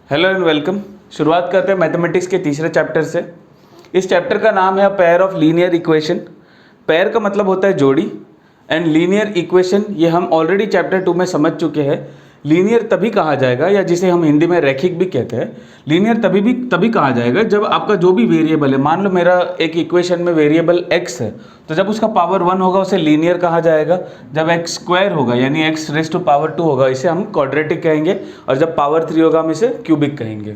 Hello and welcome. शुरुआत करते हैं मैथमेटिक्स के तीसरे चैप्टर से। इस चैप्टर का नाम है pair of linear equation. Pair का मतलब होता है जोड़ी एंड लीनियर इक्वेशन ये हम ऑलरेडी चैप्टर 2 में समझ चुके हैं। लीनियर तभी कहा जाएगा या जिसे हम हिंदी में रैखिक भी कहते हैं, लीनियर तभी कहा जाएगा जब आपका जो भी वेरिएबल है, मान लो मेरा एक इक्वेशन में वेरिएबल x है, तो जब उसका पावर 1 होगा उसे लीनियर कहा जाएगा। जब x स्क्वायर होगा यानी x रेज़ टू पावर 2 होगा इसे हम क्वाड्रेटिक कहेंगे, और जब पावर 3 होगा हम इसे क्यूबिक कहेंगे।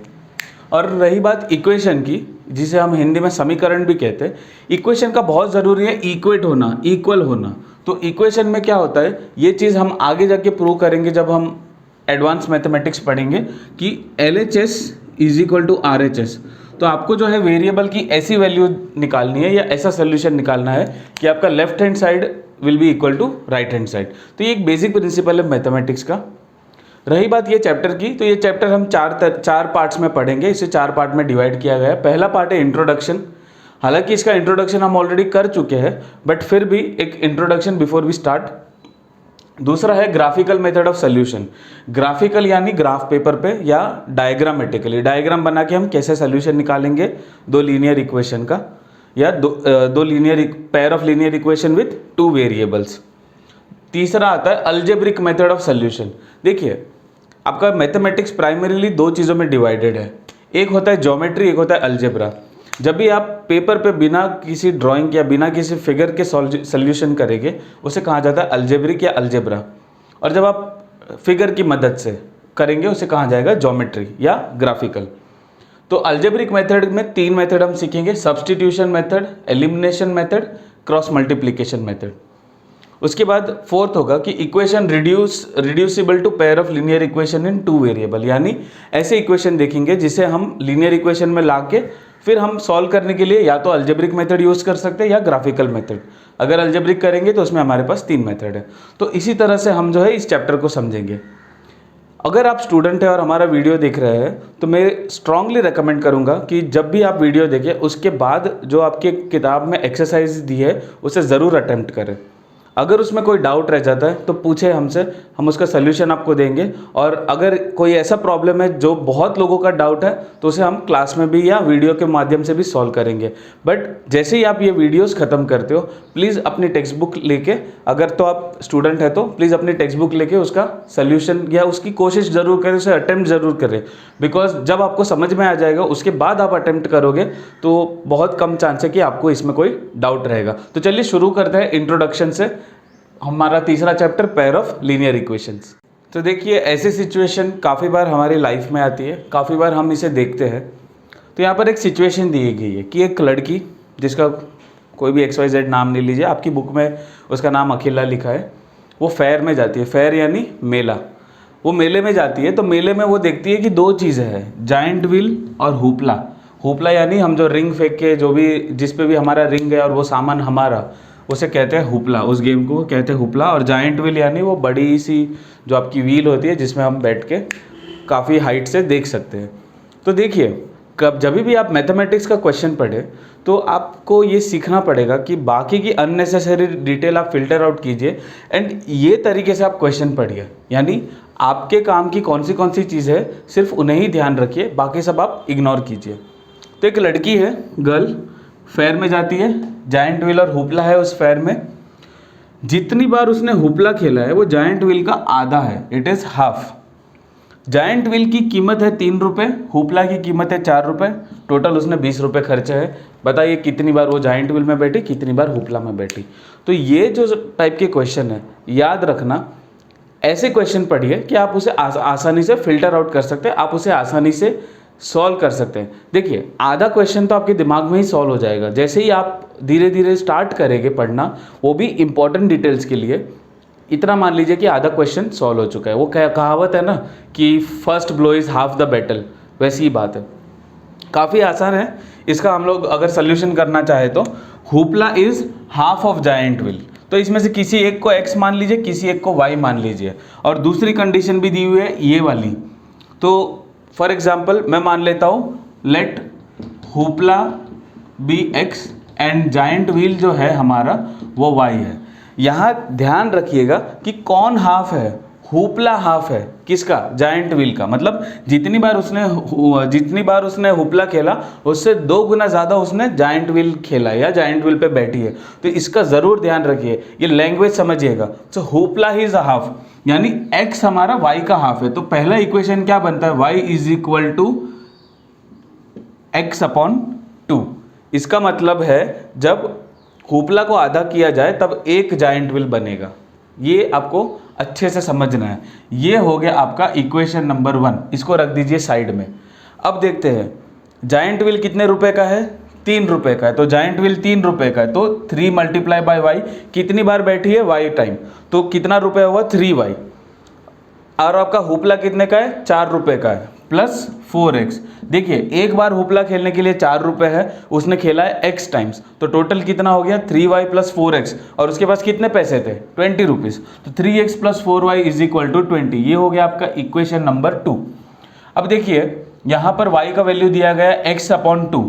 और रही बात इक्वेशन की, जिसे हम हिंदी में समीकरण भी कहते हैं, इक्वेशन का बहुत ज़रूरी है इक्वेट होना, इक्वल होना। तो इक्वेशन में क्या होता है ये चीज़ हम आगे जाके प्रूव करेंगे जब हम एडवांस मैथमेटिक्स पढ़ेंगे कि LHS is equal to RHS। तो आपको जो है वेरिएबल की ऐसी वैल्यू निकालनी है या ऐसा सोल्यूशन निकालना है कि आपका left hand side will be equal to right hand side. तो ये एक बेसिक प्रिंसिपल है मैथमेटिक्स का। रही बात ये चैप्टर की, तो ये चैप्टर हम चार पार्ट्स में पढ़ेंगे। इसे 4 पार्ट में डिवाइड किया गया है। पहला पार्ट है इंट्रोडक्शन। हालांकि इसका इंट्रोडक्शन हम ऑलरेडी कर चुके हैं, बट फिर भी एक इंट्रोडक्शन बिफोर वी स्टार्ट। दूसरा है graphical method of solution. Graphical यानी ग्राफ पेपर पे या डायग्रामेटिकली, डायग्राम बना के हम कैसे सोल्यूशन निकालेंगे दो लीनियर इक्वेशन का, या दो linear pair of linear equation with 2 variables. तीसरा आता है अल्जेब्रिक मेथड ऑफ सोल्यूशन। देखिए आपका मैथमेटिक्स प्राइमरीली 2 चीज़ों में डिवाइडेड है, एक होता है ज्योमेट्री, एक होता है अलजेब्रा। जब भी आप पेपर पे बिना किसी ड्राइंग या बिना किसी फिगर के सॉल्यूशन करेंगे उसे कहा जाता है अलजेब्रिक या अलजेब्रा, और जब आप फिगर की मदद से करेंगे उसे कहा जाएगा ज्योमेट्री या ग्राफिकल। तो अलजेब्रिक मेथड में 3 मेथड हम सीखेंगे, substitution method, elimination method, cross multiplication method. उसके बाद फोर्थ होगा कि equation reducible to pair of linear equation in 2 variable, यानी ऐसे इक्वेशन देखेंगे जिसे हम लीनियर इक्वेशन में लाके फिर हम सॉल्व करने के लिए या तो अलजेब्रिक मेथड यूज़ कर सकते हैं या ग्राफिकल मेथड। अगर अलजेब्रिक करेंगे तो उसमें हमारे पास 3 मेथड है। तो इसी तरह से हम जो है इस चैप्टर को समझेंगे। अगर आप स्टूडेंट हैं और हमारा वीडियो देख रहे हैं तो मैं स्ट्रांगली रेकमेंड करूंगा कि जब भी आप वीडियो देखें उसके बाद जो आपके किताब में एक्सरसाइज दी है उसे ज़रूर अटेम्प्ट करें। अगर उसमें कोई डाउट रह जाता है तो पूछे हमसे, हम उसका सल्यूशन आपको देंगे। और अगर कोई ऐसा प्रॉब्लम है जो बहुत लोगों का डाउट है तो उसे हम क्लास में भी या वीडियो के माध्यम से भी सॉल्व करेंगे। बट जैसे ही आप ये वीडियोस ख़त्म करते हो प्लीज़ अपनी टेक्स्ट बुक लेके, अगर तो आप स्टूडेंट है तो प्लीज़ अपनी टेक्स्ट बुक लेके उसका सल्यूशन या उसकी कोशिश ज़रूर करें, उसे अटेम्प्ट ज़रूर करें। बिकॉज जब आपको समझ में आ जाएगा उसके बाद आप अटेम्प्ट करोगे तो बहुत कम चांस है कि आपको इसमें कोई डाउट रहेगा। तो चलिए शुरू करते हैं इंट्रोडक्शन से, हमारा तीसरा chapter pair of linear equations. तो देखिए ऐसी सिचुएशन काफ़ी बार हमारी लाइफ में आती है, काफ़ी बार हम इसे देखते हैं। तो यहाँ पर एक सिचुएशन दी गई है कि एक लड़की, जिसका कोई भी XYZ नाम ले लीजिए, आपकी बुक में उसका नाम अखिला लिखा है, वो फेयर में जाती है। फेयर यानी मेला। वो मेले में जाती है तो मेले में वो देखती है कि 2 चीज़ें हैं, जाइंट व्हील और हुपला। हुपला यानी हम जो रिंग फेंक के, जो भी जिस पे भी हमारा रिंग है और वो सामान हमारा, उसे कहते हैं हुपला। उस गेम को कहते हैं हुपला। और जाइंट व्हील यानी वो बड़ी सी जो आपकी व्हील होती है जिसमें हम बैठ के काफ़ी हाइट से देख सकते हैं। तो देखिए जब भी आप मैथमेटिक्स का क्वेश्चन पढ़े तो आपको ये सीखना पड़ेगा कि बाकी की अननेसेसरी डिटेल आप फिल्टर आउट कीजिए एंड ये तरीके से आप क्वेश्चन पढ़िए। यानी आपके काम की कौन सी चीज़ है सिर्फ उन्हें ही ध्यान रखिए, बाकी सब आप इग्नोर कीजिए। तो एक लड़की है, गर्ल, फेयर में जाती है, जाइंट व्हील और हुपला है उस फेयर में। जितनी बार उसने हुपला खेला है वो जाइंट व्हील का आधा है, it is half. Giant wheel की कीमत है 3 रुपये, हुपला की कीमत है 4 रुपये, टोटल उसने 20 रुपये खर्चे है। बताइए कितनी बार वो जाइंट व्हील में बैठी, कितनी बार हुपला में बैठी। तो ये जो टाइप के क्वेश्चन है, याद रखना, ऐसे क्वेश्चन पढ़िए कि आप उसे आसानी से फिल्टर आउट कर सकते हैं, आप उसे आसानी से सॉल्व कर सकते हैं। देखिए आधा क्वेश्चन तो आपके दिमाग में ही सॉल्व हो जाएगा। जैसे ही आप धीरे धीरे स्टार्ट करेंगे पढ़ना, वो भी इंपॉर्टेंट डिटेल्स के लिए, इतना मान लीजिए कि आधा क्वेश्चन सॉल्व हो चुका है। वो कहावत है ना कि first blow is half the battle, वैसी ही बात है। काफ़ी आसान है इसका। हम लोग अगर सोल्यूशन करना चाहे तो hoopla is half of giant wheel, तो इसमें से किसी एक को x मान लीजिए, किसी एक को y मान लीजिए, और दूसरी कंडीशन भी दी हुई है ये वाली। तो फॉर एग्जाम्पल मैं मान लेता हूँ let hoopla be x and giant wheel जो है हमारा वो y है। यहाँ ध्यान रखिएगा कि कौन हाफ है, हुपला हाफ है किसका, जायंट व्हील का। मतलब जितनी बार उसने हुपला खेला उससे 2 गुना ज़्यादा उसने जायंट व्हील खेला या जायंट व्हील पे बैठी है। तो इसका ज़रूर ध्यान रखिए, ये लैंग्वेज समझिएगा। तो हुपला इज अ हाफ, यानी x हमारा y का हाफ है। तो पहला इक्वेशन क्या बनता है, y is equal to x upon 2। इसका मतलब है जब हुपला को आधा किया जाए तब एक जायंट व्हील बनेगा। ये आपको अच्छे से समझना है। ये हो गया आपका इक्वेशन नंबर 1, इसको रख दीजिए साइड में। अब देखते हैं जायंट व्हील कितने रुपए का है, 3 रुपए का है। तो जायंट व्हील 3 रुपए का है, तो 3 मल्टीप्लाई बाय वाई, कितनी बार बैठी है, y टाइम, तो कितना रुपए हुआ, 3y। और आपका हुपला कितने का है, 4 रुपए का है, प्लस 4x। देखिए एक बार हुपला खेलने के लिए 4 रुपए है, उसने खेला है x टाइम्स, तो टोटल कितना हो गया, 3y प्लस 4x। और उसके पास कितने पैसे थे, 20 रुपीज़। तो 3x plus 4y is equal to 20। ये हो गया आपका इक्वेशन नंबर 2। अब देखिए यहाँ पर y का वैल्यू दिया गया है x अपॉन 2।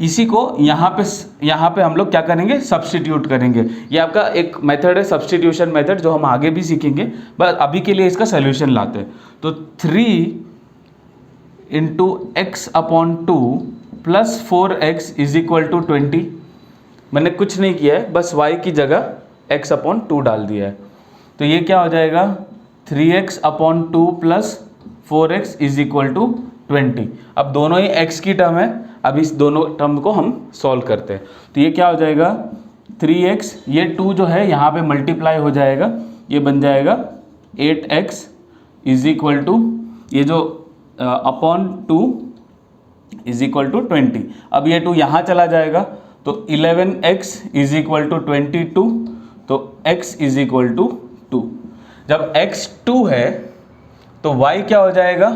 इसी को यहाँ पे हम लोग क्या करेंगे, सब्सटीट्यूट करेंगे। ये आपका एक मेथड है सब्सटीट्यूशन मेथड, जो हम आगे भी सीखेंगे, बस अभी के लिए इसका सोल्यूशन लाते हैं। तो 3 into x upon 2 plus 4x is equal to 20। मैंने कुछ नहीं किया है, बस y की जगह x अपॉन 2 डाल दिया है। तो ये क्या हो जाएगा, 3x upon 2 plus 4x is equal to 20। अब दोनों ही x की टर्म है, अब इस दोनों टर्म को हम सॉल्व करते हैं। तो ये क्या हो जाएगा, 3x, ये 2 जो है यहाँ पे मल्टीप्लाई हो जाएगा, ये बन जाएगा 8x इज इक्वल टू, ये जो अपॉन 2 इज इक्वल टू 20। अब ये 2 यहाँ चला जाएगा, तो 11x इज इक्वल टू 22। तो x इज इक्वल टू 2। जब x 2 है तो y क्या हो जाएगा,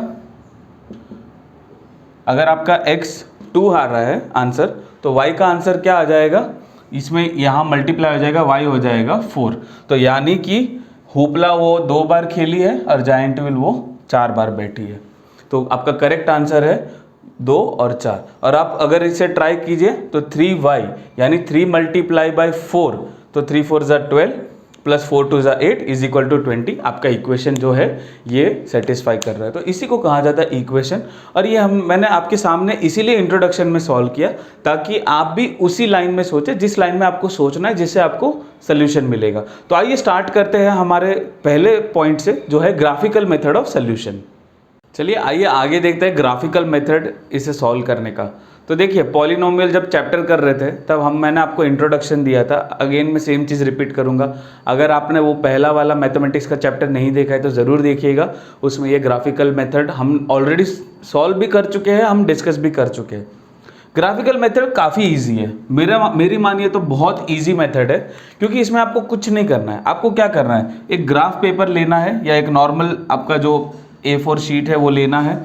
अगर आपका x 2 आ रहा है आंसर, तो y का आंसर क्या आ जाएगा, इसमें यहाँ मल्टीप्लाई हो जाएगा, y हो जाएगा 4। तो यानी कि हुपला वो 2 बार खेली है और जायंट व्हील वो 4 बार बैठी है। तो आपका करेक्ट आंसर है 2 और 4। और आप अगर इसे ट्राई कीजिए तो 3y यानी 3 मल्टीप्लाई बाय 4, तो 3 4 ज़ा 12 प्लस 4 2 ज़ा 8 इज इक्वल टू 20। आपका इक्वेशन जो है ये सेटिस्फाई कर रहा है। तो इसी को कहा जाता है इक्वेशन। और ये मैंने आपके सामने इसीलिए इंट्रोडक्शन में सॉल्व किया, ताकि आप भी उसी लाइन में सोचें जिस लाइन में आपको सोचना है, जिससे आपको सोल्यूशन मिलेगा। तो आइए स्टार्ट करते हैं हमारे पहले पॉइंट से, जो है ग्राफिकल मेथड ऑफ सोल्यूशन। चलिए आइए आगे देखते हैं ग्राफिकल मेथड इसे सॉल्व करने का। तो देखिए पॉलिनोमियल जब चैप्टर कर रहे थे तब मैंने आपको इंट्रोडक्शन दिया था। अगेन मैं सेम चीज़ रिपीट करूंगा। अगर आपने वो पहला वाला मैथमेटिक्स का चैप्टर नहीं देखा है तो ज़रूर देखिएगा। उसमें ये ग्राफिकल मेथड हम ऑलरेडी सॉल्व भी कर चुके हैं, हम डिस्कस भी कर चुके हैं। ग्राफिकल मेथड काफ़ी ईजी है, मेरी मानिए तो बहुत ईजी मेथड है, क्योंकि इसमें आपको कुछ नहीं करना है। आपको क्या करना है, एक ग्राफ पेपर लेना है या एक नॉर्मल आपका जो A4 शीट है वो लेना है,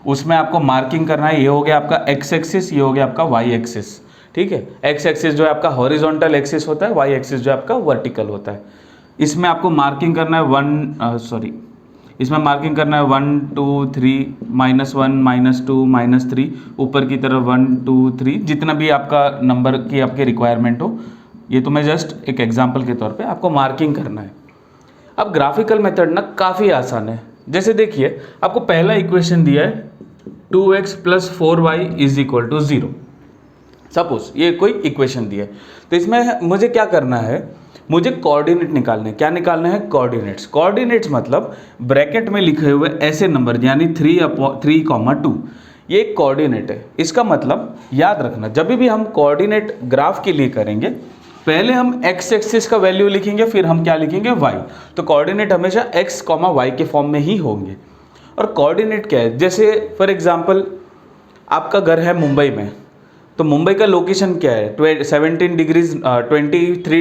उसमें आपको मार्किंग करना है। ये हो गया आपका x एक्सिस, ये हो गया आपका y एक्सिस। ठीक है, x एक्सिस जो है आपका हॉरिजॉन्टल एक्सिस होता है, y एक्सिस जो है आपका वर्टिकल होता है। इसमें आपको मार्किंग करना है इसमें मार्किंग करना है 1 2 3 -1 -2 -3, ऊपर की तरफ 1 2 3, जितना भी आपका नंबर की आपकी रिक्वायरमेंट हो। ये तो मैं जस्ट एक एग्जाम्पल के तौर पे आपको मार्किंग करना है। अब ग्राफिकल मेथड ना काफ़ी आसान है। जैसे देखिए आपको पहला इक्वेशन दिया है 2x plus 4y is equal to 0। Suppose ये कोई इक्वेशन दिया है, तो इसमें मुझे क्या करना है, मुझे कोऑर्डिनेट निकालने। क्या निकालना है, कोऑर्डिनेट्स। कोऑर्डिनेट्स मतलब ब्रैकेट में लिखे हुए ऐसे नंबर, यानी 3,2 ये एक कोऑर्डिनेट है। इसका मतलब याद रखना, जब भी हम कोऑर्डिनेट ग्राफ के लिए करेंगे, पहले हम x एक्सिस का वैल्यू लिखेंगे, फिर हम क्या लिखेंगे, y। तो कोऑर्डिनेट हमेशा x, y के फॉर्म में ही होंगे। और कोऑर्डिनेट क्या है, जैसे फॉर एग्जांपल आपका घर है मुंबई में, तो मुंबई का लोकेशन क्या है, 23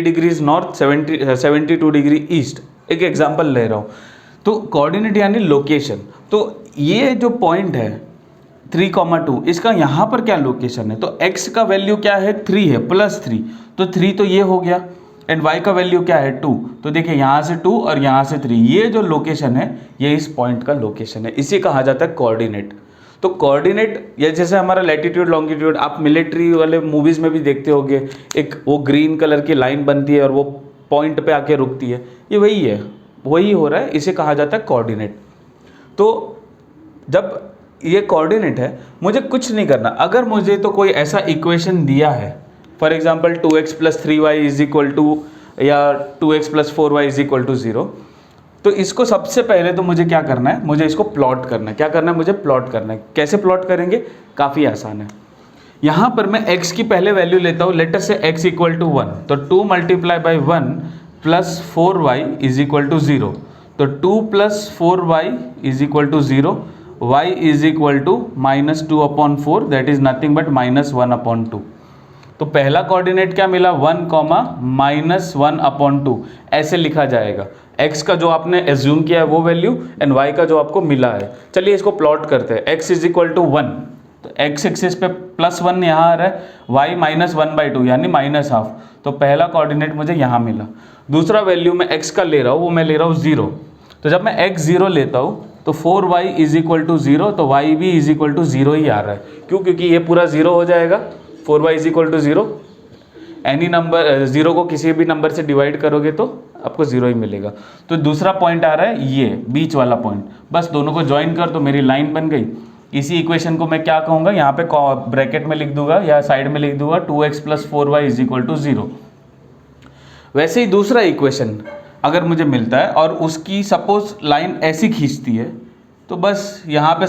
डिग्रीज नॉर्थ, 72 डिग्री ईस्ट। एक एग्जांपल ले रहा हूँ। तो कोऑर्डिनेट यानी लोकेशन। तो ये जो पॉइंट है 3,2, इसका यहाँ पर क्या लोकेशन है, तो x का वैल्यू क्या है, 3 है, +3, तो 3 तो ये हो गया। एंड y का वैल्यू क्या है, 2, तो देखिए यहाँ से 2 और यहाँ से 3, ये जो लोकेशन है ये इस पॉइंट का लोकेशन है। इसी कहा जाता है कोऑर्डिनेट। तो कोऑर्डिनेट, या जैसे हमारा लैटिट्यूड लॉन्गिट्यूड, आप मिलिट्री वाले मूवीज़ में भी देखते होंगे, एक वो ग्रीन कलर की लाइन बनती है और वो पॉइंट पे आके रुकती है, ये वही है। वही हो रहा है, इसे कहा जाता है कोऑर्डिनेट। तो जब ये कोऑर्डिनेट है, मुझे कुछ नहीं करना। अगर मुझे तो कोई ऐसा इक्वेशन दिया है, for example 2x + 3y is equal to या 2x + 4y is equal to 0, तो इसको सबसे पहले तो मुझे क्या करना है, मुझे इसको प्लॉट करना है। क्या करना है, मुझे प्लॉट करना है। कैसे प्लॉट करेंगे, काफ़ी आसान है। यहाँ पर मैं x की पहले वैल्यू लेता हूँ, लेटर से x इक्वल टू 1, तो 2 × 1 + 4y इज इक्वल टू 0, तो 2 + 4y is equal to 0, y is equal to -2/4, that is nothing but -1/2। तो पहला कोऑर्डिनेट क्या मिला, 1, -1/2 ऐसे लिखा जाएगा। x का जो आपने एज्यूम किया है वो वैल्यू एंड y का जो आपको मिला है। चलिए इसको प्लॉट करते हैं। x इज इक्वल टू 1, तो x एक्सिस पे +1 यहाँ आ रहा है, y -1/2 यानी -½ तो पहला कोऑर्डिनेट मुझे यहाँ मिला। दूसरा वैल्यू मैं x का ले रहा हूँ, वो मैं ले रहा हूँ 0, तो जब मैं x 0 लेता हूँ तो 4y इज इक्वल टू 0, तो y भी इज इक्वल टू 0 ही आ रहा है। क्यों, क्योंकि ये पूरा 0 हो जाएगा, 4y is equal to 0। Any number 0 को किसी भी नंबर से डिवाइड करोगे तो आपको 0 ही मिलेगा। तो दूसरा पॉइंट आ रहा है ये बीच वाला पॉइंट, बस दोनों को ज्वाइन कर तो मेरी लाइन बन गई। इसी इक्वेशन को मैं क्या कहूँगा, यहाँ पे ब्रैकेट में लिख दूंगा या साइड में लिख दूंगा 2x + 4y is equal to 0। वैसे ही दूसरा इक्वेशन अगर मुझे मिलता है और उसकी सपोज लाइन ऐसी खींचती है, तो बस यहाँ पे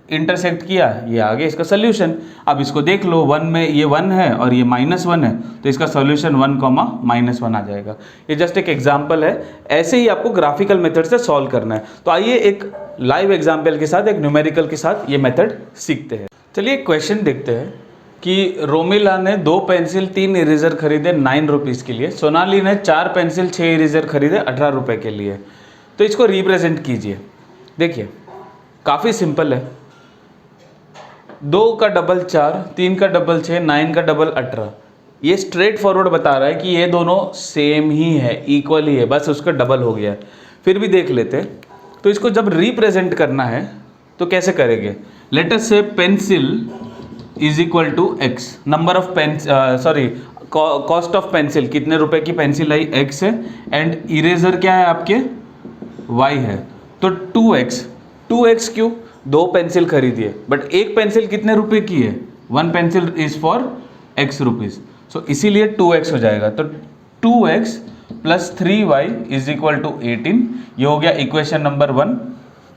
इंटरसेक्ट किया, ये आ गया इसका सोल्यूशन। अब इसको देख लो, 1 में ये 1 है और ये -1 है, तो इसका सोल्यूशन 1, -1 आ जाएगा। ये जस्ट एक एग्जांपल है, ऐसे ही आपको ग्राफिकल मेथड से सॉल्व करना है। तो आइए एक लाइव एग्जांपल के साथ, एक न्यूमेरिकल के साथ ये मेथड सीखते हैं। चलिए एक क्वेश्चन देखते हैं कि रोमिला ने 2 पेंसिल 3 इरेजर खरीदे 9 रुपीज़ के लिए, सोनाली ने 4 पेंसिल 6 इरेजर खरीदे 18 रुपये के लिए। तो इसको रिप्रेजेंट कीजिए। देखिए काफ़ी सिंपल है, 2 का डबल 4, 3 का डबल 6, 9 का डबल 18। ये स्ट्रेट फॉरवर्ड बता रहा है कि ये दोनों सेम ही है, इक्वल ही है, बस उसका डबल हो गया है। फिर भी देख लेते हैं। तो इसको जब रिप्रेजेंट करना है तो कैसे करेंगे, let us say pencil is equal to x, number of cost of pencil, कितने रुपए की पेंसिल आई, x है, एंड इरेजर क्या है आपके, y है, तो 2x क्यों, 2 पेंसिल खरीदिए, बट एक पेंसिल कितने रुपए की है, 1 pencil is for x rupees, so इसीलिए 2x हो जाएगा। तो 2x + 3y is equal to 18, ये हो गया equation number 1,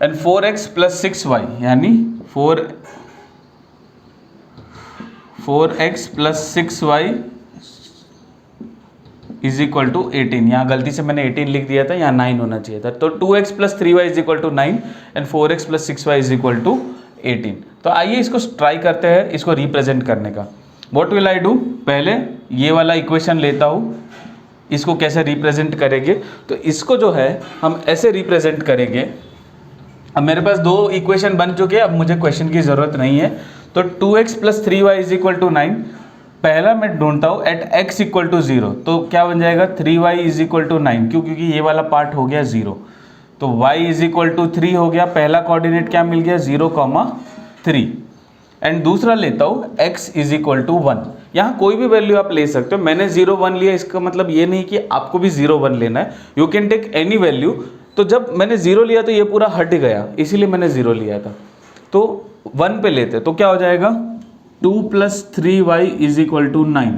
and 4x + 6y यानी 4x + 6y is equal to 18। यहाँ गलती से मैंने 18 लिख दिया था, यहाँ 9 होना चाहिए था। तो 2x + 3y is equal to 9 and 4x + 6y is equal to 18। तो आइए इसको ट्राई करते हैं, इसको रिप्रेजेंट करने का। व्हाट विल आई डू, पहले ये वाला इक्वेशन लेता हूँ, इसको कैसे रिप्रेजेंट करेंगे, तो इसको जो है हम ऐसे रिप्रेजेंट करेंगे। अब मेरे पास 2 इक्वेशन बन चुके हैं, अब मुझे क्वेश्चन की ज़रूरत नहीं है। तो 2x + 3y is equal to 9, पहला मैं ढूंढता हूँ एट x इक्वल टू 0, तो क्या बन जाएगा 3y इज इक्वल टू 9, क्यों, क्योंकि ये वाला पार्ट हो गया 0, तो y इज इक्वल टू 3 हो गया। पहला कोऑर्डिनेट क्या मिल गया, 0,3, एंड दूसरा लेता हूँ x इज इक्वल टू 1। यहाँ कोई भी वैल्यू आप ले सकते हो, मैंने 0, 1 लिया, इसका मतलब ये नहीं कि आपको भी 0, 1 लेना है, you can take any value. तो जब मैंने 0 लिया तो ये पूरा हट गया, इसीलिए मैंने 0 लिया था। तो 1 पे लेते, तो क्या हो जाएगा 2 + 3y इज इक्वल टू 9,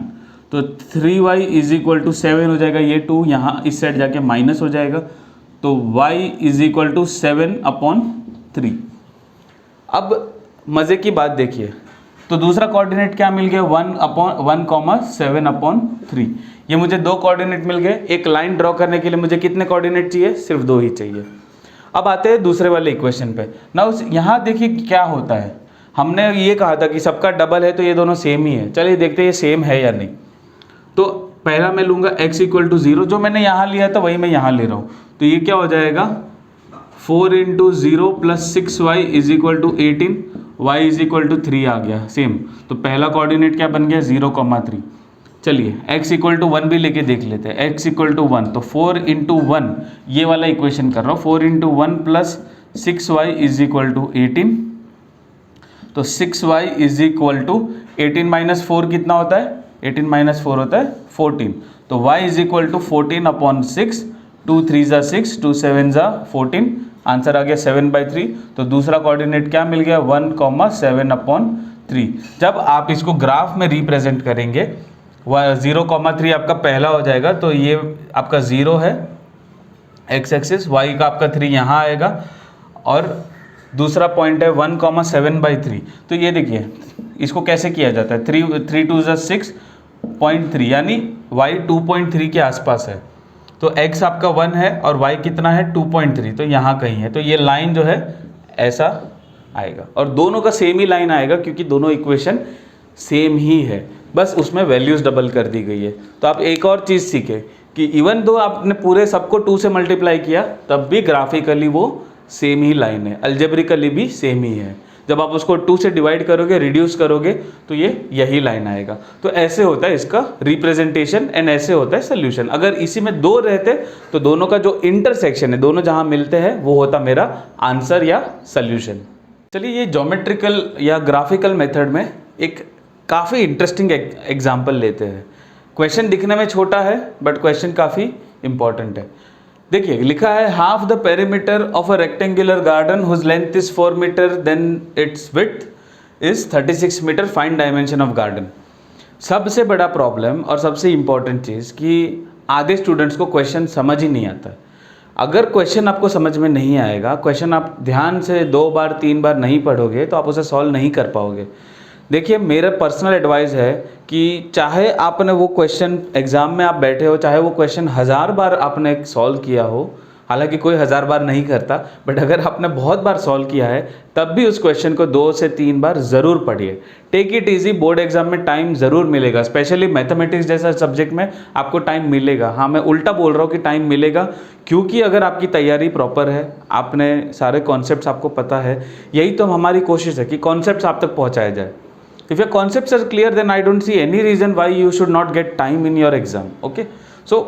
तो 3y इज इक्वल टू 7 हो जाएगा, ये 2 यहाँ इस साइड जाके माइनस हो जाएगा, तो y इज इक्वल टू 7/3। अब मज़े की बात देखिए, तो दूसरा कोऑर्डिनेट क्या मिल गया, 1,7/3। ये मुझे 2 कोऑर्डिनेट मिल गए। एक लाइन ड्रॉ करने के लिए मुझे कितने कोऑर्डिनेट चाहिए, सिर्फ 2 ही चाहिए। अब आते हैं दूसरे वाले इक्वेशन पे। ना यहाँ देखिए क्या होता है, हमने ये कहा था कि सबका डबल है तो ये दोनों सेम ही है। चलिए देखते हैं ये सेम है या नहीं। तो पहला मैं लूँगा x इक्वल टू 0, जो मैंने यहाँ लिया था वही मैं यहाँ ले रहा हूँ, तो ये क्या हो जाएगा 4 × 0 + 6y is equal to 18, y is equal to 3 आ गया सेम। तो पहला कोऑर्डिनेट क्या बन गया 0,3। चलिए x इक्वल टू 1 भी लेके देख लेते हैं, x इक्वल टू 1, तो 4 × 1 ये वाला इक्वेशन कर रहा हूँ, 4 × 1 + 6y इज इक्वल टू 18, तो 6y इज इक्वल टू 18 - 4 कितना होता है, 18 - 4 होता है 14, तो y इज इक्वल टू 14/6 2 3 ज़ा 6, 2 7 ज़ा 14, आंसर आ गया 7/3। तो दूसरा कोऑर्डिनेट क्या मिल गया 1,7/3। जब आप इसको ग्राफ में रिप्रेजेंट करेंगे 0,3 आपका पहला हो जाएगा, तो ये आपका 0 है एक्स एक्सिस, वाई का आपका 3 यहाँ आएगा, और दूसरा पॉइंट है 1,7/3। तो ये देखिए इसको कैसे किया जाता है, 3 2 ज़ा 6.3, यानी y 2.3 के आसपास है। तो x आपका 1 है और y कितना है 2.3, तो यहाँ कहीं है। तो ये लाइन जो है ऐसा आएगा, और दोनों का सेम ही लाइन आएगा क्योंकि दोनों इक्वेशन सेम ही है, बस उसमें वैल्यूज़ डबल कर दी गई है। तो आप एक और चीज़ सीखे कि इवन दो आपने पूरे सबको 2 से मल्टीप्लाई किया तब भी ग्राफिकली वो सेम ही लाइन है, अलजेब्रिकली भी सेम ही है। जब आप उसको 2 से डिवाइड करोगे, रिड्यूस करोगे, तो ये यही लाइन आएगा। तो ऐसे होता है इसका रिप्रेजेंटेशन एंड ऐसे होता है सोल्यूशन। अगर इसी में दो रहते तो दोनों का जो इंटरसेक्शन है, दोनों जहाँ मिलते हैं, वो होता मेरा आंसर या सोल्यूशन। चलिए ये ज्योमेट्रिकल या ग्राफिकल मेथड में एक काफ़ी इंटरेस्टिंग एग्जाम्पल लेते हैं। क्वेश्चन दिखने में छोटा है बट क्वेश्चन काफ़ी इंपॉर्टेंट है। देखिए लिखा है half the perimeter of a rectangular garden whose length is 4 metre then its width is 36 metre, find dimension of garden. सबसे बड़ा प्रॉब्लम और सबसे इम्पॉर्टेंट चीज़ कि आधे स्टूडेंट्स को क्वेश्चन समझ ही नहीं आता। अगर क्वेश्चन आपको समझ में नहीं आएगा, क्वेश्चन आप ध्यान से 2 बार 3 बार नहीं पढ़ोगे तो आप उसे सॉल्व नहीं कर पाओगे। देखिए मेरा पर्सनल एडवाइस है कि चाहे आपने वो क्वेश्चन एग्ज़ाम में आप बैठे हो, चाहे वो क्वेश्चन 1000 बार आपने सॉल्व किया हो, हालांकि कोई 1000 बार नहीं करता, बट अगर आपने बहुत बार सॉल्व किया है तब भी उस क्वेश्चन को 2 से 3 बार ज़रूर पढ़िए। Take it easy, board exam में टाइम ज़रूर मिलेगा, स्पेशली मैथमेटिक्स जैसा सब्जेक्ट में आपको टाइम मिलेगा। हाँ, मैं उल्टा बोल रहा हूँ कि टाइम मिलेगा, क्योंकि अगर आपकी तैयारी प्रॉपर है, आपने सारे कॉन्सेप्ट्स आपको पता है, यही तो हमारी कोशिश है कि कॉन्सेप्ट्स आप तक पहुँचाया जाए। If your concepts are clear, then I don't see any reason why you should not get time in your exam. Okay, so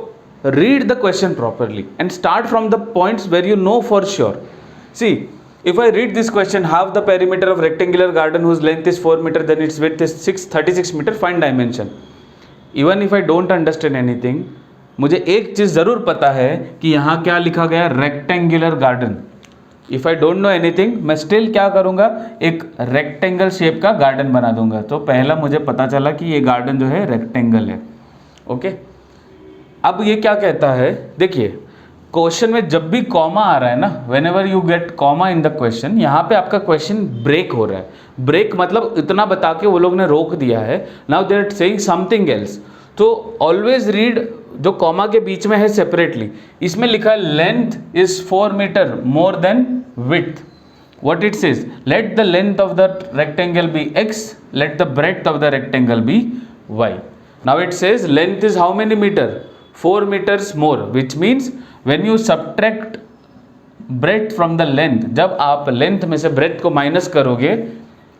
read the question properly and start from the points where you know for sure. See, if I read this question, half the perimeter of rectangular garden whose length is 4 meter, then its width is 36 meter, find dimension. Even if I don't understand anything, मुझे एक चीज़ ज़रूर पता है कि यहाँ क्या लिखा गया, rectangular garden. If I don't know anything, मैं स्टिल क्या करूँगा, एक रेक्टेंगल शेप का गार्डन बना दूंगा। तो पहला मुझे पता चला कि ये गार्डन जो है रेक्टेंगल है। ओके, अब ये क्या कहता है, देखिए क्वेश्चन में जब भी कॉमा आ रहा है ना, when ever you get comma in the question, यहाँ पे आपका क्वेश्चन ब्रेक हो रहा है। ब्रेक मतलब इतना बता के वो लोग ने रोक दिया है, now they are saying something else. तो ऑलवेज रीड जो कॉमा के बीच में है सेपरेटली। इसमें लिखा है length is 4 metre more than width. What it says, let the length of the rectangle be x, let the breadth of the rectangle be y. Now it says length is how many meter, 4 meters more, which means when you subtract breadth from the length, जब आप length में से breadth को minus करोगे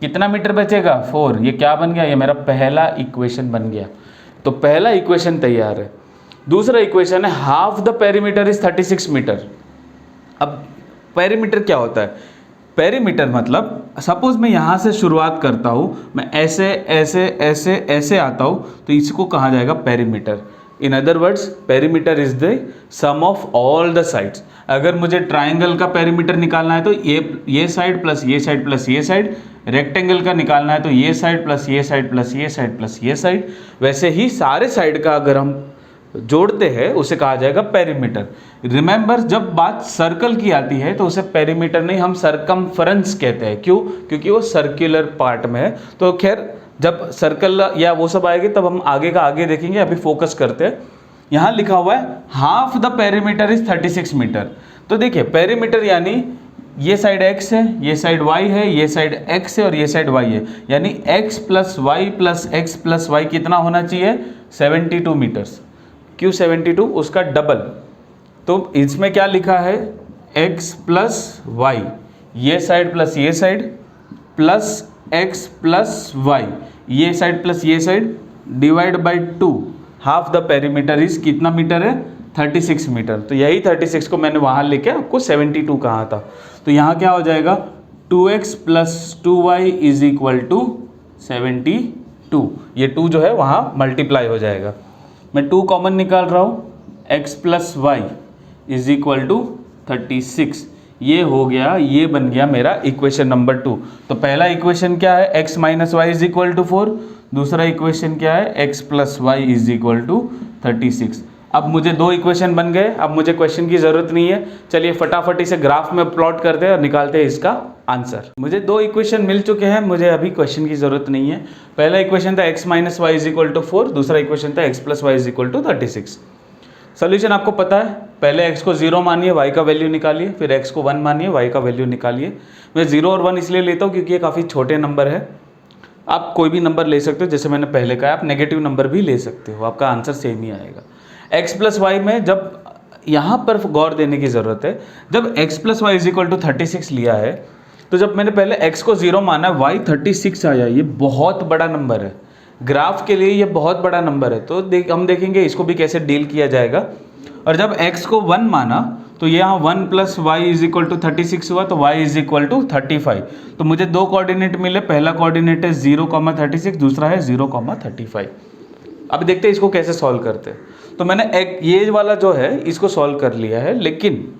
कितना metre बचेगा, 4। ये क्या बन गया, ये मेरा पहला इक्वेशन बन गया। तो पहला इक्वेशन तैयार है। दूसरा इक्वेशन है half the perimeter is 36 metre. अब पेरीमीटर क्या होता है, पेरीमीटर मतलब सपोज मैं यहाँ से शुरुआत करता हूँ, मैं ऐसे ऐसे ऐसे ऐसे आता हूँ, तो इसको कहा जाएगा perimeter. In other words perimeter is the sum of all the sides. अगर मुझे ट्राइंगल का पेरीमीटर निकालना है तो ये साइड प्लस ये साइड प्लस ये साइड, रेक्टेंगल का निकालना है तो ये साइड प्लस ये साइड प्लस ये साइड प्लस ये साइड, वैसे ही सारे साइड का अगर हम जोड़ते हैं उसे कहा जाएगा पेरीमीटर। रिमेंबर, जब बात सर्कल की आती है तो उसे पेरीमीटर नहीं, हम सरकमफरेंस कहते हैं। क्यों? क्योंकि वो सर्कुलर पार्ट में है। तो खैर जब सर्कल या वो सब आएगी तब हम आगे का आगे देखेंगे, अभी फोकस करते हैं। यहाँ लिखा हुआ है half the perimeter is 36 metre. तो देखिए पेरीमीटर यानी ये साइड x है, ये साइड y है, ये साइड x है और ये साइड y है, यानी x plus y plus x plus y कितना होना चाहिए, 72 मीटर्स। क्यों 72? उसका डबल। तो इसमें क्या लिखा है, x प्लस वाई, ये साइड प्लस ये side plus x plus y, ये साइड प्लस ये side divide by 2। Half the perimeter is कितना मीटर है, 36 मीटर। तो यही 36 को मैंने वहाँ लेके आपको 72 कहा था। तो यहाँ क्या हो जाएगा, 2x plus 2y is equal to 72। ये 2 जो है वहाँ मल्टीप्लाई हो जाएगा। मैं 2 कॉमन निकाल रहा हूँ, x plus y, is equal to 36। ये हो गया, ये बन गया मेरा इक्वेशन नंबर 2। तो पहला इक्वेशन क्या है, x minus y is equal to 4। दूसरा इक्वेशन क्या है, x plus y is equal to 36। अब मुझे दो इक्वेशन बन गए, अब मुझे क्वेश्चन की ज़रूरत नहीं है। चलिए फटाफट इसे ग्राफ में प्लॉट करते हैं और निकालते हैं इसका आंसर। मुझे दो इक्वेशन मिल चुके हैं, मुझे अभी क्वेश्चन की ज़रूरत नहीं है। पहला इक्वेशन था x minus y is equal to 4, दूसरा इक्वेशन था x plus y is equal to 36। Solution आपको पता है, पहले x को 0 मानिए, y का वैल्यू निकालिए, फिर x को 1 मानिए, y का वैल्यू निकालिए। मैं 0 और 1 इसलिए लेता हूँ क्योंकि ये काफ़ी छोटे नंबर है। आप कोई भी नंबर ले सकते हो, जैसे मैंने पहले कहा, आप नेगेटिव नंबर भी ले सकते हो, आपका आंसर सेम ही आएगा। x प्लस वाई में जब यहाँ पर गौर देने की ज़रूरत है, जब x plus y is equal to 36 लिया है, तो जब मैंने पहले x को 0 माना, y 36 आया, ये बहुत बड़ा नंबर है, ग्राफ के लिए ये बहुत बड़ा नंबर है। तो हम देखेंगे इसको भी कैसे डील किया जाएगा। और जब x को 1 माना, तो ये यहाँ 1 plus y is equal to 36 हुआ, तो y इज इक्वल टू 35। तो मुझे दो कोऑर्डिनेट मिले, पहला कोऑर्डिनेट है 0,36, दूसरा है 0,35। अब देखते हैं इसको कैसे सॉल्व करते हैं। तो मैंने एक ये वाला जो है इसको सॉल्व कर लिया है, लेकिन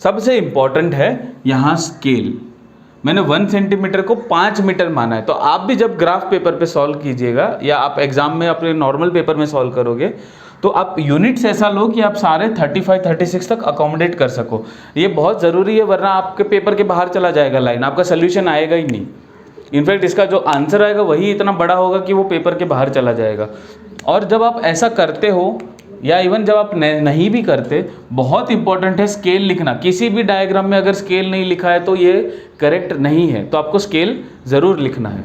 सबसे इम्पॉर्टेंट है यहाँ स्केल। मैंने 1 सेंटीमीटर को 5 मीटर माना है। तो आप भी जब ग्राफ पेपर पे सॉल्व कीजिएगा या आप एग्जाम में अपने नॉर्मल पेपर में सॉल्व करोगे, तो आप यूनिट्स ऐसा लो कि आप सारे 35, 36 तक अकोमोडेट कर सको। ये बहुत ज़रूरी है, वरना आपके पेपर के बाहर चला जाएगा लाइन, आपका सोल्यूशन आएगा ही नहीं। इनफैक्ट इसका जो आंसर आएगा वही इतना बड़ा होगा कि वो पेपर के बाहर चला जाएगा। और जब आप ऐसा करते हो, या इवन जब आप नहीं भी करते, बहुत इंपॉर्टेंट है स्केल लिखना। किसी भी डायग्राम में अगर स्केल नहीं लिखा है तो ये करेक्ट नहीं है, तो आपको स्केल ज़रूर लिखना है।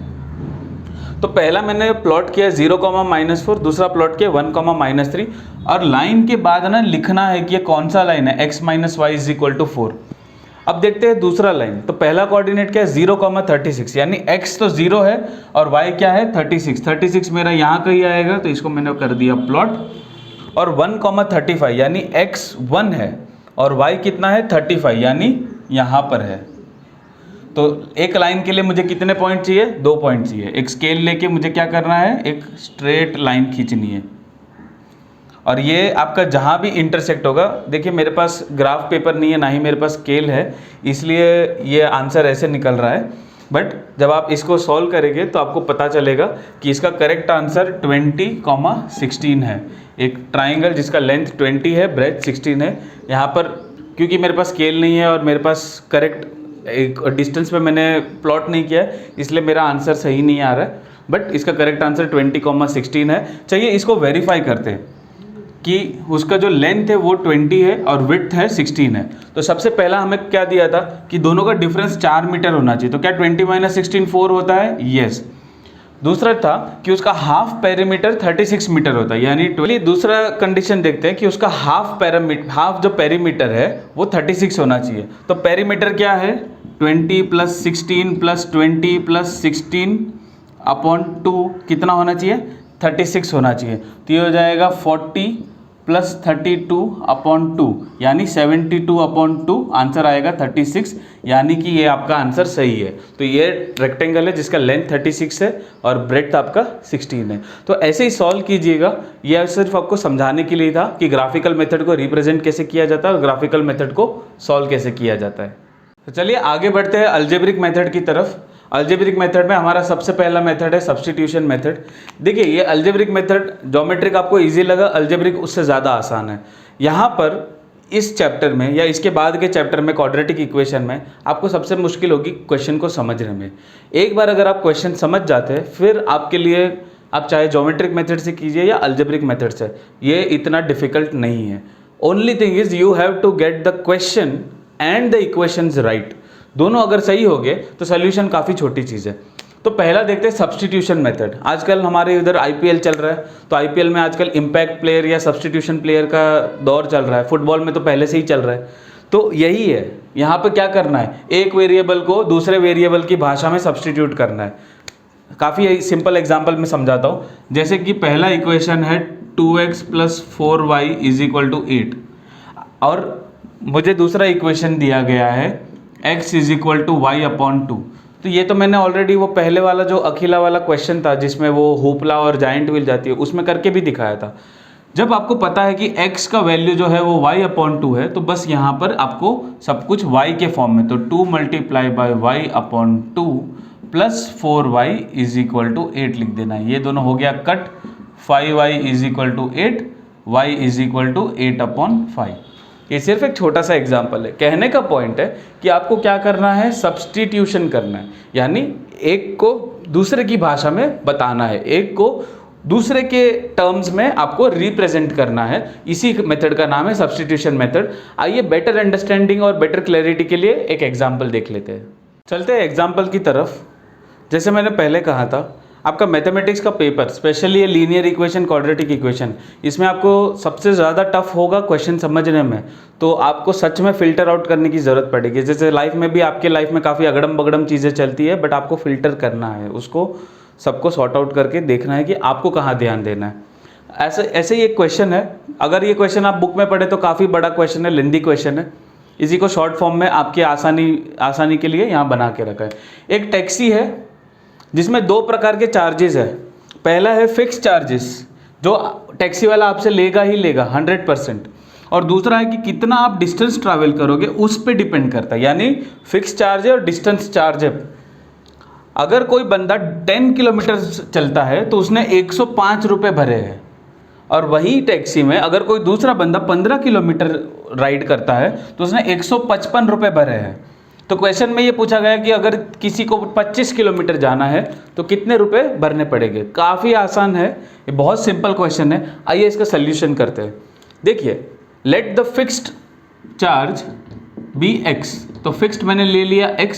तो पहला मैंने प्लॉट किया 0,-4, दूसरा प्लॉट किया 1,-3, और लाइन के बाद ना लिखना है कि ये कौन सा लाइन है, x minus y is equal to 4। अब देखते हैं दूसरा लाइन। तो पहला कोऑर्डिनेट क्या है, 0,36, यानी x तो 0 है और y क्या है 36। 36 मेरा यहाँ कहीं आएगा, तो इसको मैंने कर दिया प्लॉट। और 1,35 यानी x 1 है और y कितना है 35, यानी यहाँ पर है। तो एक लाइन के लिए मुझे कितने पॉइंट चाहिए, 2 पॉइंट चाहिए। एक स्केल लेके मुझे क्या करना है, एक स्ट्रेट लाइन खींचनी है, और ये आपका जहाँ भी इंटरसेक्ट होगा, देखिए मेरे पास ग्राफ पेपर नहीं है, ना ही मेरे पास स्केल है, इसलिए ये आंसर ऐसे निकल रहा है। बट जब आप इसको सॉल्व करेंगे तो आपको पता चलेगा कि इसका करेक्ट आंसर 20,16 है। एक ट्राइंगल जिसका लेंथ 20 है, ब्रेथ 16 है। यहाँ पर क्योंकि मेरे पास स्केल नहीं है और मेरे पास करेक्ट एक डिस्टेंस पे मैंने प्लॉट नहीं किया है, इसलिए मेरा आंसर सही नहीं आ रहा है। बट इसका करेक्ट आंसर 20,16 है। चलिए इसको वेरीफाई करते हैं कि उसका जो लेंथ है वो 20 है और विड्थ है 16 है। तो सबसे पहला हमें क्या दिया था कि दोनों का डिफरेंस 4 मीटर होना चाहिए। तो क्या 20 - 16 4 होता है? यस। दूसरा था कि उसका हाफ पेरीमीटर 36 मीटर होता है, यानी दूसरा कंडीशन देखते हैं कि उसका हाफ जो पेरीमीटर है वो 36 होना चाहिए। तो पेरीमीटर क्या है, 20 + 16 + 20 + 16 अपॉन 2 कितना होना चाहिए, 36 होना चाहिए। तो ये हो जाएगा 40 + 32 अपॉन 2, यानी 72 अपॉन 2, आंसर आएगा 36, यानी कि ये आपका आंसर सही है। तो ये रेक्टेंगल है जिसका लेंथ 36 है और ब्रेड्थ आपका 16 है। तो ऐसे ही सॉल्व कीजिएगा। यह सिर्फ आपको समझाने के लिए था कि ग्राफिकल मेथड को रिप्रेजेंट कैसे किया जाता है और ग्राफिकल मेथड को सॉल्व कैसे किया जाता है। तो चलिए आगे बढ़ते हैं अलजेब्रिक मेथड की तरफ। अलजेब्रिक मेथड में हमारा सबसे पहला मेथड है सब्स्टिट्यूशन मेथड। देखिए ये अलजेब्रिक मेथड, ज्योमेट्रिक आपको इजी लगा, अलजेब्रिक उससे ज़्यादा आसान है। यहाँ पर इस चैप्टर में या इसके बाद के चैप्टर में क्वाड्रेटिक इक्वेशन में आपको सबसे मुश्किल होगी क्वेश्चन को समझने में। एक बार अगर आप क्वेश्चन समझ जाते हैं, फिर आपके लिए आप चाहे ज्योमेट्रिक मेथड से कीजिए या अलजेब्रिक मेथड से, ये इतना डिफिकल्ट नहीं है। Only thing is you have to get the question and the equations right. दोनों अगर सही हो गए तो सोल्यूशन काफ़ी छोटी चीज़ है। तो पहला देखते हैं सब्स्टिट्यूशन मेथड। आजकल हमारे इधर आईपीएल चल रहा है, तो आईपीएल में आजकल इम्पैक्ट प्लेयर या सब्स्टिट्यूशन प्लेयर का दौर चल रहा है। फुटबॉल में तो पहले से ही चल रहा है। तो यही है, यहाँ पे क्या करना है, एक वेरिएबल को दूसरे वेरिएबल की भाषा में सब्स्टिट्यूट करना है। काफ़ी सिंपल एग्जाम्पल में समझाता हूँ। जैसे कि पहला इक्वेशन है 2x + 4y = 8, और मुझे दूसरा इक्वेशन दिया गया है x = y/2। तो ये तो मैंने ऑलरेडी वो पहले वाला जो अखिला वाला क्वेश्चन था जिसमें वो होपला और जाइंट व्हील जाती है, उसमें करके भी दिखाया था। जब आपको पता है कि x का वैल्यू जो है वो y/2 है, तो बस यहाँ पर आपको सब कुछ y के फॉर्म में, तो 2 multiply by y/2 plus 4y is equal to 8 लिख देना है। ये दोनों हो गया cut, 5y is equal to 8, y is equal to 8/5। ये सिर्फ एक छोटा सा एग्जाम्पल है। कहने का पॉइंट है कि आपको क्या करना है, सब्सटीट्यूशन करना है, यानी एक को दूसरे की भाषा में बताना है, एक को दूसरे के टर्म्स में आपको रिप्रेजेंट करना है। इसी मेथड का नाम है सब्सटीट्यूशन मेथड। आइए बेटर अंडरस्टैंडिंग और बेटर क्लैरिटी के लिए एक एग्जाम्पल देख लेते हैं। चलते हैं एग्जाम्पल की तरफ। जैसे मैंने पहले कहा था, आपका मैथमेटिक्स का पेपर, स्पेशली ये लीनियर इक्वेशन, क्वाड्रेटिक इक्वेशन, इसमें आपको सबसे ज़्यादा टफ होगा क्वेश्चन समझने में। तो आपको सच में फ़िल्टर आउट करने की ज़रूरत पड़ेगी। जैसे लाइफ में भी, आपके लाइफ में काफ़ी अगड़म बगड़म चीज़ें चलती है, बट आपको फ़िल्टर करना है, उसको सबको सॉर्ट आउट करके देखना है कि आपको कहाँ ध्यान देना है। ऐसे ही एक क्वेश्चन है। अगर ये क्वेश्चन आप बुक में पढ़े तो काफ़ी बड़ा क्वेश्चन है, लेंदी क्वेश्चन है। इसी को शॉर्ट फॉर्म में आपकी आसानी के लिए यहाँ बना के रखा है। एक टैक्सी है जिसमें दो प्रकार के चार्जेस है। पहला है फिक्स चार्जेस, जो टैक्सी वाला आपसे लेगा ही लेगा 100%, और दूसरा है कि कितना आप डिस्टेंस ट्रैवल करोगे उस पर डिपेंड करता है, यानी फिक्स चार्ज है और डिस्टेंस चार्ज है। अगर कोई बंदा 10 किलोमीटर चलता है तो उसने 105 रुपये भरे हैं, और वही टैक्सी में अगर कोई दूसरा बंदा 15 किलोमीटर राइड करता है तो उसने 155 रुपये भरे हैं। तो क्वेश्चन में ये पूछा गया कि अगर किसी को 25 किलोमीटर जाना है तो कितने रुपए भरने पड़ेंगे। काफ़ी आसान है, ये बहुत सिंपल क्वेश्चन है। आइए इसका सल्यूशन करते हैं। देखिए, let the fixed charge be x, तो फिक्स्ड मैंने ले लिया x,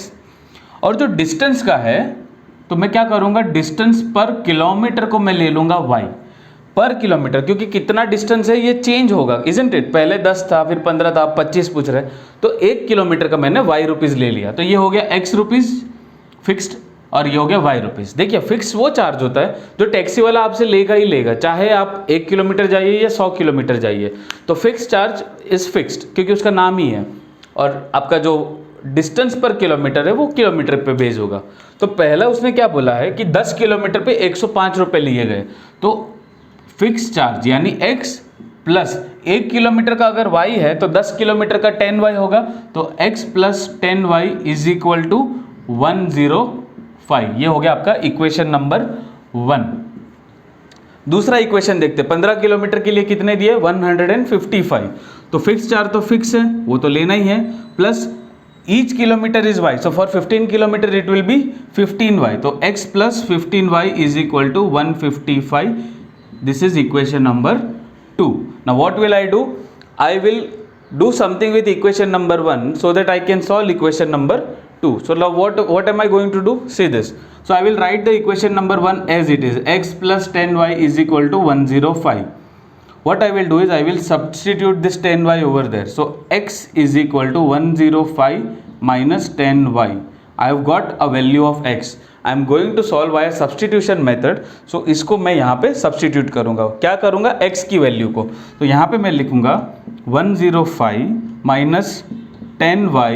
और जो डिस्टेंस का है तो मैं क्या करूँगा, डिस्टेंस पर किलोमीटर को मैं ले लूँगा y पर किलोमीटर, क्योंकि कितना डिस्टेंस है ये चेंज होगा, इजंट इट। पहले 10 था, फिर 15 था, 25 पूछ रहे, तो 1 किलोमीटर का मैंने y रुपीज़ ले लिया, तो ये हो गया x रुपीज़ फिक्स्ड, और ये हो गया y रुपीज़। देखिए, फिक्स वो चार्ज होता है जो टैक्सी वाला आपसे लेगा ही लेगा, चाहे आप 1 किलोमीटर जाइए या 100 किलोमीटर जाइए। तो फिक्स चार्ज इज़ फिक्स्ड क्योंकि उसका नाम ही है, और आपका जो डिस्टेंस पर किलोमीटर है वो किलोमीटर पे बेस होगा। तो पहला उसने क्या बोला है कि 10 किलोमीटर पे 105 रुपये लिए गए, तो फिक्स चार्ज यानी x प्लस 1 किलोमीटर का अगर y है तो 10 किलोमीटर का 10y होगा, तो x plus 10y is equal to 105। ये हो गया आपका इक्वेशन नंबर 1। दूसरा इक्वेशन देखते हैं। 15 किलोमीटर के लिए कितने दिए, 155। तो फिक्स चार्ज तो फिक्स है, वो तो लेना ही है, plus each kilometre is y, so for 15 kilometre it will be 15y, तो x plus 15y is equal to 155. This is equation number 2. Now what will I do? I will do something with equation number 1 so that I can solve equation number 2. So now what am I going to do? See this. So I will write the equation number 1 as it is, x plus 10y is equal to 105. What I will do is I will substitute this 10y over there. So x is equal to 105 minus 10y. I have got a value of x. I am going to solve via substitution method. So इसको मैं यहाँ पे substitute करूँगा। क्या करूँगा, x की value को, तो यहाँ पे मैं लिखूँगा 105 minus 10y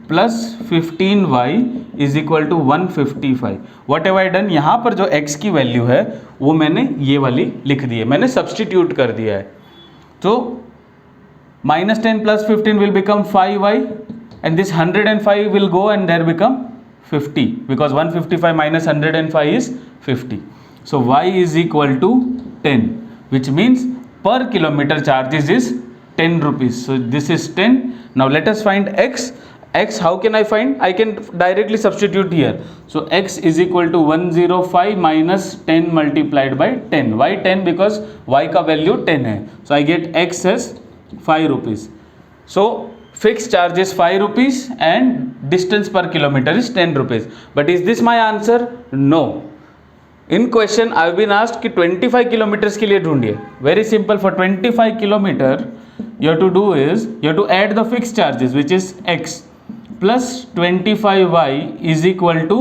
plus 15y is equal to 155। What have I done, यहाँ पर जो x की वैल्यू है वो मैंने ये वाली लिख दी है, मैंने सब्सटीट्यूट कर दिया है। तो minus 10 plus 15 will become 5y and this 105 will go and there become 50 because 155 minus 105 is 50. So y is equal to 10, which means per kilometer charges is 10 rupees. So this is 10. Now let us find x. X how can I find? I can directly substitute here. So x is equal to 105 minus 10 multiplied by 10. Why 10? Because y का value 10 है. So I get x as 5 rupees. So fixed charge is 5 rupees and distance per kilometer is 10 rupees. But is this my answer? No. In question I have been asked कि 25 kilometers के लिए ढूंढिए. Very simple. For 25 kilometer you have to do is you have to add the fixed charges which is x plus 25y is equal to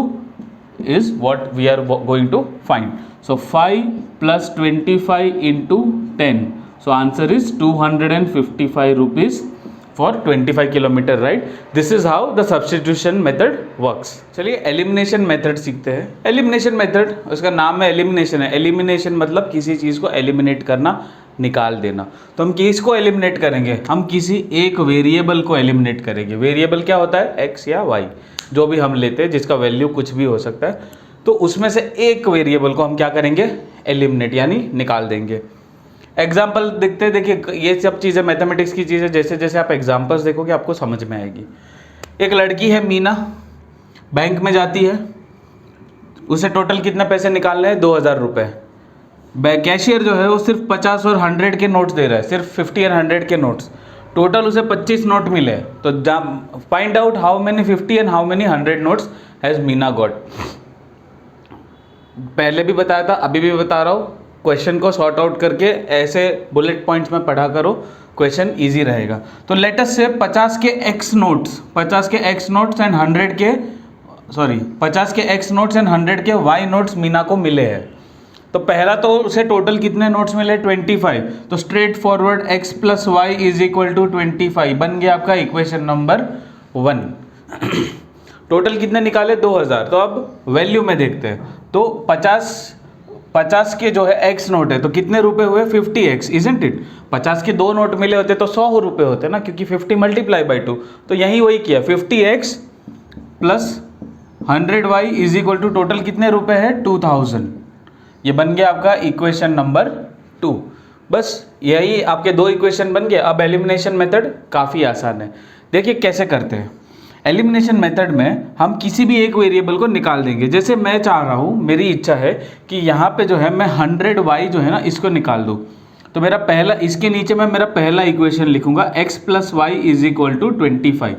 is what we are going to find. So 5 plus 25 into 10. So answer is 255 rupees for 25 kilometer, right? This is how the substitution method works. चलिए elimination method सीखते हैं. Elimination method उसका नाम है elimination है. Elimination मतलब किसी चीज़ को eliminate करना, निकाल देना। तो हम किसको एलिमिनेट करेंगे, हम किसी एक वेरिएबल को एलिमिनेट करेंगे। वेरिएबल क्या होता है, एक्स या वाई, जो भी हम लेते हैं जिसका वैल्यू कुछ भी हो सकता है, तो उसमें से एक वेरिएबल को हम क्या करेंगे, एलिमिनेट यानी निकाल देंगे। एग्जाम्पल देखते हैं, देखिए ये सब चीज़ें मैथमेटिक्स की चीज़ें, जैसे जैसे आप एग्जाम्पल्स देखोगे आपको समझ में आएगी। एक लड़की है मीना, बैंक में जाती है, उसे टोटल कितने पैसे निकालने हैं, 2000 रुपये। कैशियर जो है वो सिर्फ 50 और 100 के नोट्स दे रहा है, सिर्फ 50 और 100 के नोट्स, टोटल उसे 25 नोट मिले। तो find out how many 50 and how many 100 notes has Meena got. पहले भी बताया था, अभी भी बता रहा हूँ, क्वेश्चन को सॉर्ट आउट करके ऐसे बुलेट पॉइंट्स में पढ़ा करो, क्वेश्चन इजी रहेगा। तो लेट अस से 50 के एक्स नोट्स, 50 के एक्स नोट्स एंड 100 के 50 के एक्स नोट्स एंड 100 के वाई नोट्स मीना को मिले हैं। तो पहला तो उसे टोटल कितने नोट्स मिले, 25। तो straightforward x plus y is equal to 25 बन गया आपका इक्वेशन नंबर 1। टोटल कितने निकाले, 2000। तो अब वैल्यू में देखते हैं, तो 50 के जो है x नोट है, तो कितने रुपए हुए, 50x, इजंट इट। 50 के 2 नोट मिले होते तो 100 रुपए होते ना, क्योंकि 50 मल्टीप्लाई बाई 2। तो यही वही किया, 50x plus 100y is equal to total कितने रुपए है, 2000। ये बन गया आपका इक्वेशन नंबर 2। बस यही आपके 2 इक्वेशन बन गए। अब एलिमिनेशन मेथड काफ़ी आसान है, देखिए कैसे करते हैं। एलिमिनेशन मेथड में हम किसी भी एक वेरिएबल को निकाल देंगे। जैसे मैं चाह रहा हूँ, मेरी इच्छा है कि यहाँ पे जो है मैं 100y जो है ना इसको निकाल दूँ। तो मेरा पहला, इसके नीचे मैं मेरा पहला इक्वेशन लिखूंगा x plus y is equal to 25।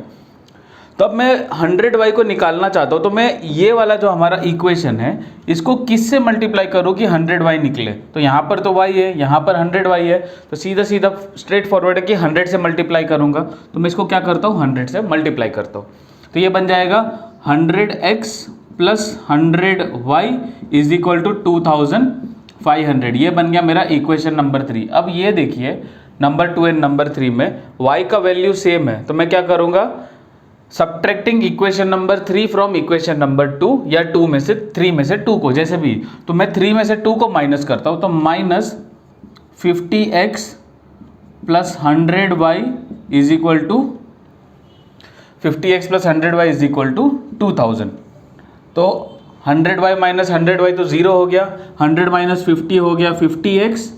तो अब मैं 100y को निकालना चाहता हूँ, तो मैं ये वाला जो हमारा इक्वेशन है इसको किससे मल्टीप्लाई करूँ कि 100y निकले। तो यहाँ पर तो y है, यहाँ पर 100y है, तो सीधा सीधा स्ट्रेट फॉरवर्ड है कि 100 से मल्टीप्लाई करूँगा। तो मैं इसको क्या करता हूँ, 100 से मल्टीप्लाई करता हूँ। तो ये बन जाएगा 100x plus 100y is equal to 2500। ये बन गया मेरा इक्वेशन नंबर 3। अब ये देखिए नंबर 2 एंड नंबर 3 में y का वैल्यू सेम है, तो मैं क्या करूँगा, subtracting equation number 3 from equation number 2, या 2 में से 3 में से 2 को, जैसे भी। तो मैं 3 में से 2 को माइनस करता हूँ, तो minus 50x plus 100y is equal to 50x plus 100y is equal to 2000। तो 100y माइनस 100y तो 0 हो गया, 100 माइनस 50 हो गया 50x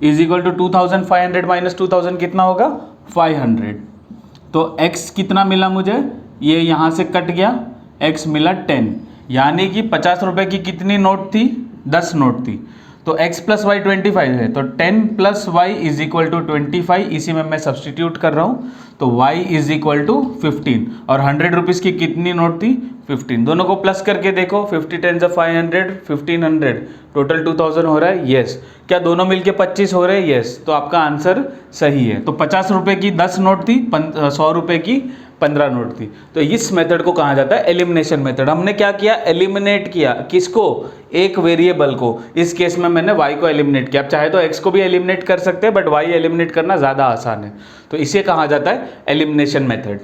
is equal to 2500 minus 2000 कितना होगा, 500। तो x कितना मिला मुझे, ये यहाँ से कट गया, x मिला 10, यानी कि 50 रुपए की कितनी नोट थी, 10 नोट थी। तो x प्लस वाई 25 है, तो 10 plus y is equal to 25, इसी में मैं सब्सटीट्यूट कर रहा हूँ। तो y इज इक्वल टू 15, और 100 रुपीज़ की कितनी नोट थी, 15। दोनों को प्लस करके देखो, 50 10 500, 1500, टोटल 2000 हो रहा है, येस। क्या दोनों मिलके 25 हो रहे हैं, येस। तो आपका आंसर सही है। तो 50 रुपए की 10 नोट थी, 100 रुपए की 15 नोट थी। तो इस मेथड को कहा जाता है एलिमिनेशन मेथड। हमने क्या किया, एलिमिनेट किया, किसको, एक वेरिएबल को। इस केस में मैंने y को एलिमिनेट किया। आप चाहे तो x को भी एलिमिनेट कर सकते हैं, बट y एलिमिनेट करना ज़्यादा आसान है। तो इसे कहा जाता है एलिमिनेशन मेथड।